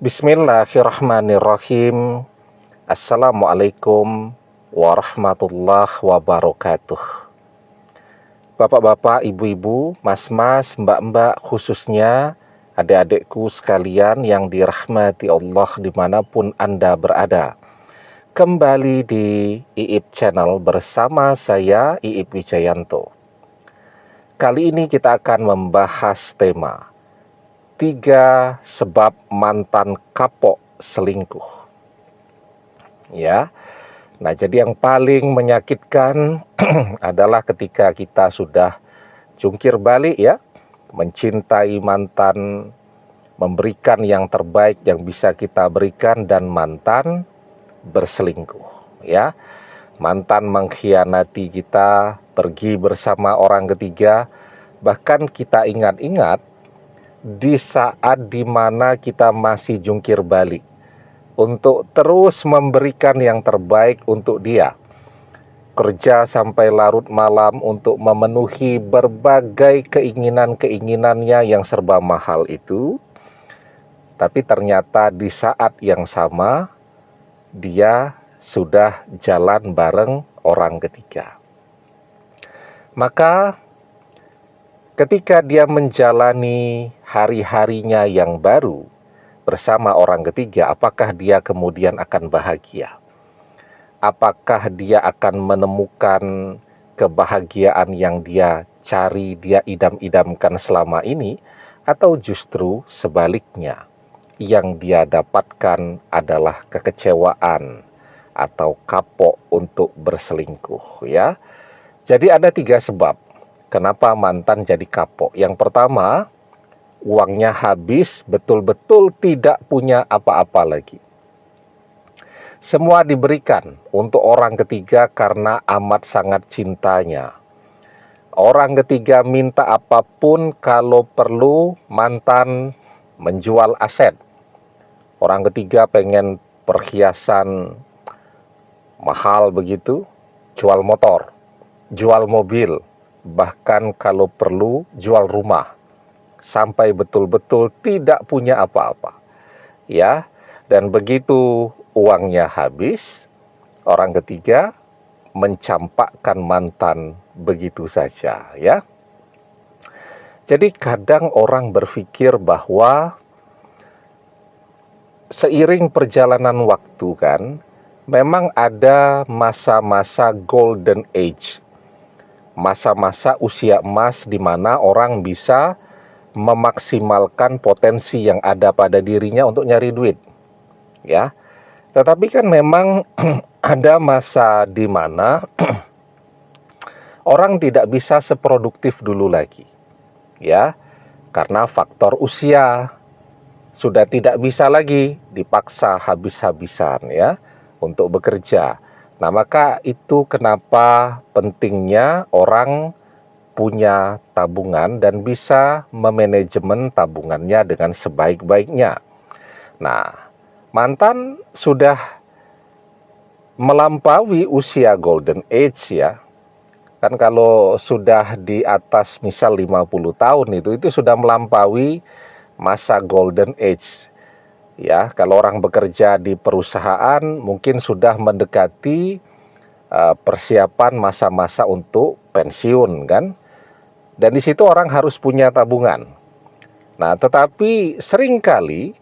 Bismillahirrahmanirrahim. Assalamualaikum warahmatullahi wabarakatuh. Bapak-bapak, ibu-ibu, mas-mas, mbak-mbak, khususnya adik-adikku sekalian yang dirahmati Allah dimanapun Anda berada. Kembali di IIP Channel bersama saya, IIP Wijayanto. Kali ini kita akan membahas tema 3 sebab mantan kapok selingkuh. Ya. Nah, jadi yang paling menyakitkan adalah ketika kita sudah jungkir balik ya, mencintai mantan, memberikan yang terbaik yang bisa kita berikan, dan mantan berselingkuh ya. Mantan mengkhianati kita, pergi bersama orang ketiga, bahkan kita ingat-ingat di saat dimana kita masih jungkir balik untuk terus memberikan yang terbaik untuk dia, kerja sampai larut malam untuk memenuhi berbagai keinginan-keinginannya yang serba mahal itu, tapi ternyata di saat yang sama dia sudah jalan bareng orang ketiga. Maka ketika dia menjalani hari-harinya yang baru bersama orang ketiga, apakah dia kemudian akan bahagia? Apakah dia akan menemukan kebahagiaan yang dia cari, dia idam-idamkan selama ini? Atau justru sebaliknya, yang dia dapatkan adalah kekecewaan atau kapok untuk berselingkuh ya. Jadi ada 3 sebab kenapa mantan jadi kapok. Yang pertama, uangnya habis, betul-betul tidak punya apa-apa lagi. Semua diberikan untuk orang ketiga karena amat sangat cintanya. Orang ketiga minta apapun, kalau perlu mantan menjual aset. Orang ketiga pengen perhiasan mahal begitu, jual motor, jual mobil, bahkan kalau perlu jual rumah, sampai betul-betul tidak punya apa-apa ya. Dan begitu uangnya habis, orang ketiga mencampakkan mantan begitu saja ya. Jadi kadang orang berpikir bahwa seiring perjalanan waktu kan, memang ada masa-masa golden age, masa-masa usia emas di mana orang bisa memaksimalkan potensi yang ada pada dirinya untuk nyari duit ya. Tetapi kan memang ada masa di mana orang tidak bisa seproduktif dulu lagi ya, karena faktor usia. Sudah tidak bisa lagi dipaksa habis-habisan ya untuk bekerja. Nah, maka itu kenapa pentingnya orang punya tabungan dan bisa memanajemen tabungannya dengan sebaik-baiknya. Nah, mantan sudah melampaui usia golden age ya. Kan kalau sudah di atas misal 50 tahun itu sudah melampaui masa golden age ya. Kalau orang bekerja di perusahaan mungkin sudah mendekati persiapan masa-masa untuk pensiun kan. Dan di situ orang harus punya tabungan. Nah, tetapi seringkali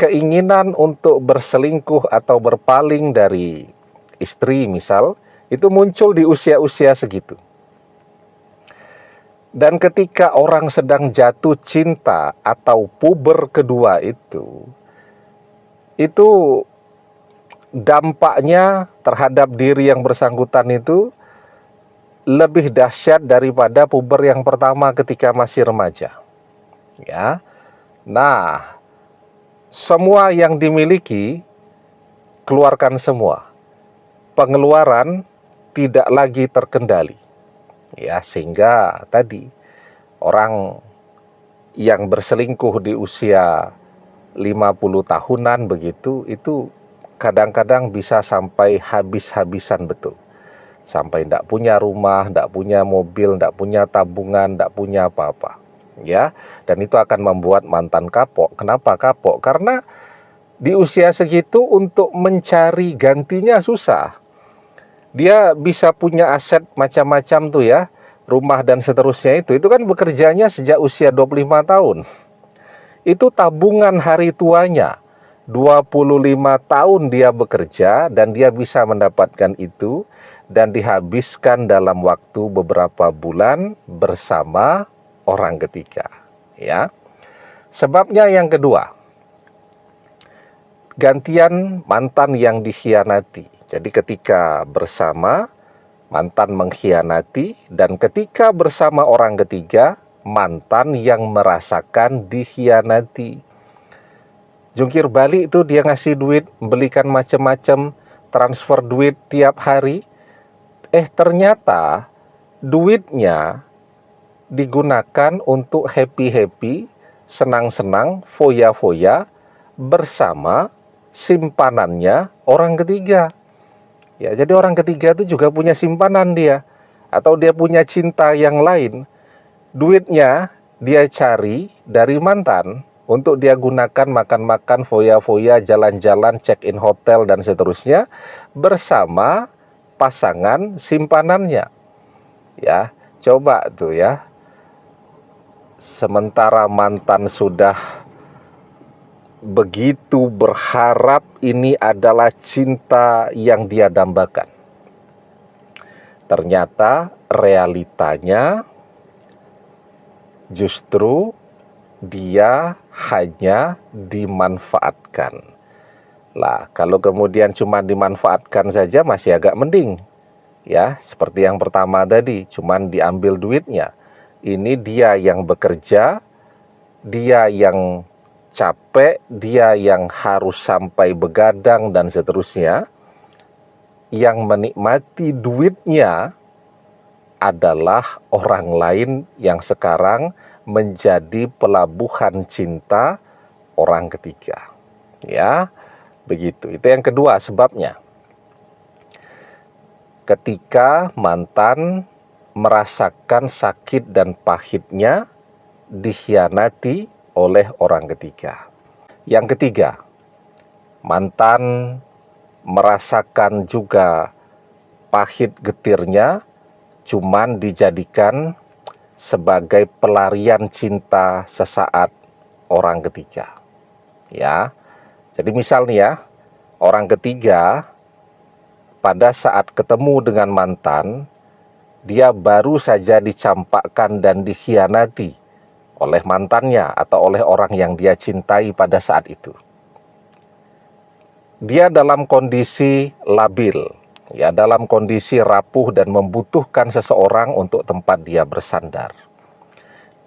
keinginan untuk berselingkuh atau berpaling dari istri misal itu muncul di usia-usia segitu. Dan ketika orang sedang jatuh cinta atau puber kedua itu dampaknya terhadap diri yang bersangkutan itu lebih dahsyat daripada puber yang pertama ketika masih remaja. Ya. Nah, semua yang dimiliki keluarkan semua. Pengeluaran tidak lagi terkendali. Ya, sehingga tadi orang yang berselingkuh di usia 50 tahunan begitu, itu kadang-kadang bisa sampai habis-habisan betul. Sampai tidak punya rumah, tidak punya mobil, tidak punya tabungan, tidak punya apa-apa. Ya, dan itu akan membuat mantan kapok. Kenapa kapok? Karena Di usia segitu untuk mencari gantinya susah. Dia bisa punya aset macam-macam tuh ya, rumah dan seterusnya itu kan bekerjanya sejak usia 25 tahun. Itu tabungan hari tuanya. 25 tahun dia bekerja dan dia bisa mendapatkan itu dan dihabiskan dalam waktu beberapa bulan bersama orang ketiga, ya. Sebabnya yang kedua, gantian mantan yang dikhianati. Jadi ketika bersama, mantan mengkhianati, dan ketika bersama orang ketiga, mantan yang merasakan dikhianati. Jungkir balik itu dia ngasih duit, belikan macam-macam, transfer duit tiap hari. Ternyata duitnya digunakan untuk happy-happy, senang-senang, foya-foya bersama simpanannya orang ketiga. Ya, jadi orang ketiga itu juga punya simpanan dia, atau dia punya cinta yang lain. Duitnya dia cari dari mantan untuk dia gunakan makan-makan, foya-foya, jalan-jalan, check-in hotel dan seterusnya bersama pasangan simpanannya. Ya, coba tuh ya. Sementara mantan sudah begitu berharap ini adalah cinta yang dia dambakan. Ternyata realitanya justru dia hanya dimanfaatkan. Lah, kalau kemudian cuma dimanfaatkan saja masih agak mending. Ya, seperti yang pertama tadi, cuma diambil duitnya. Ini dia yang bekerja, dia yang capek, dia yang harus sampai begadang dan seterusnya. Yang menikmati duitnya adalah orang lain yang sekarang menjadi pelabuhan cinta orang ketiga. Ya, begitu. Itu yang kedua sebabnya. Ketika mantan merasakan sakit dan pahitnya dikhianati oleh orang ketiga. Yang ketiga, mantan merasakan juga pahit getirnya, cuman dijadikan sebagai pelarian cinta sesaat orang ketiga. Ya, jadi misal nih ya, orang ketiga pada saat ketemu dengan mantan, dia baru saja dicampakkan dan dikhianati oleh mantannya atau oleh orang yang dia cintai pada saat itu. Dia dalam kondisi labil, ya, dalam kondisi rapuh dan membutuhkan seseorang untuk tempat dia bersandar.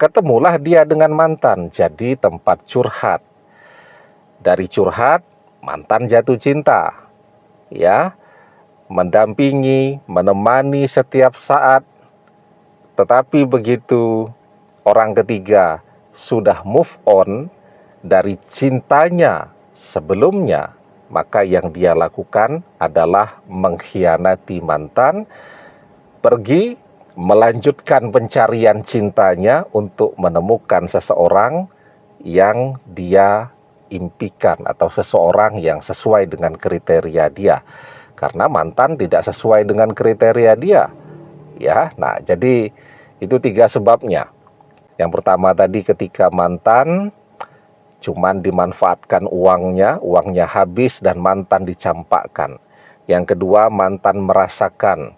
Ketemulah dia dengan mantan, jadi tempat curhat. Dari curhat, mantan jatuh cinta, ya, mendampingi, menemani setiap saat. Tetapi begitu orang ketiga sudah move on dari cintanya sebelumnya, maka yang dia lakukan adalah mengkhianati mantan, pergi melanjutkan pencarian cintanya untuk menemukan seseorang yang dia impikan atau seseorang yang sesuai dengan kriteria dia. Karena mantan tidak sesuai dengan kriteria dia. Ya, nah jadi itu 3 sebabnya. Yang pertama tadi ketika mantan cuman dimanfaatkan uangnya habis dan mantan dicampakkan. Yang kedua, mantan merasakan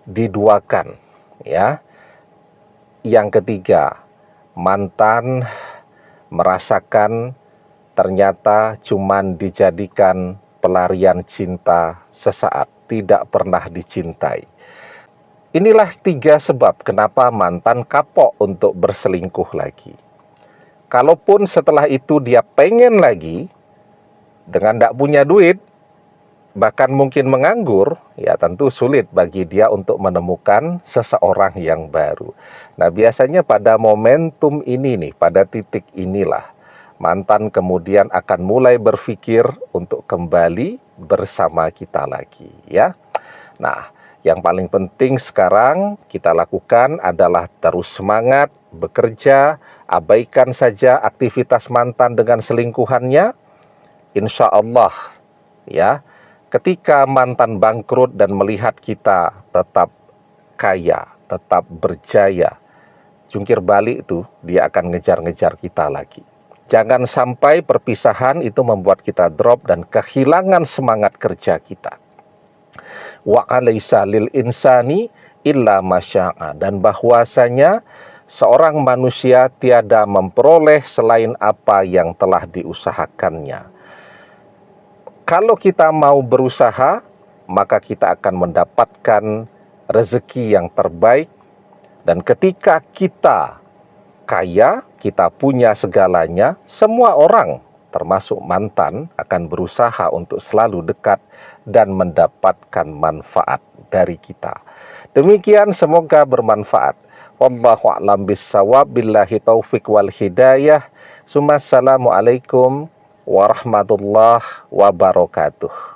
diduakan, ya. Yang ketiga, mantan merasakan ternyata cuman dijadikan pelarian cinta sesaat, tidak pernah dicintai. Inilah 3 sebab kenapa mantan kapok untuk berselingkuh lagi. Kalaupun setelah itu dia pengen lagi, dengan tidak punya duit, bahkan mungkin menganggur, ya tentu sulit bagi dia untuk menemukan seseorang yang baru. Nah, biasanya pada momentum ini nih, pada titik inilah, mantan kemudian akan mulai berpikir untuk kembali bersama kita lagi, ya. Nah, yang paling penting sekarang kita lakukan adalah terus semangat, bekerja, abaikan saja aktivitas mantan dengan selingkuhannya, insya Allah ya, ketika mantan bangkrut dan melihat kita tetap kaya, tetap berjaya, jungkir balik itu dia akan ngejar-ngejar kita lagi. Jangan sampai perpisahan itu membuat kita drop dan kehilangan semangat kerja kita. Wa alaysa lil insani illa masya'a, dan bahwasanya seorang manusia tiada memperoleh selain apa yang telah diusahakannya. Kalau kita mau berusaha, maka kita akan mendapatkan rezeki yang terbaik. Dan ketika kita kaya, kita punya segalanya, semua orang, termasuk mantan, akan berusaha untuk selalu dekat dan mendapatkan manfaat dari kita. Demikian, semoga bermanfaat. Wallahu a'lam bissawab, billahi taufik wal hidayah. Assalamualaikum warahmatullahi wabarakatuh.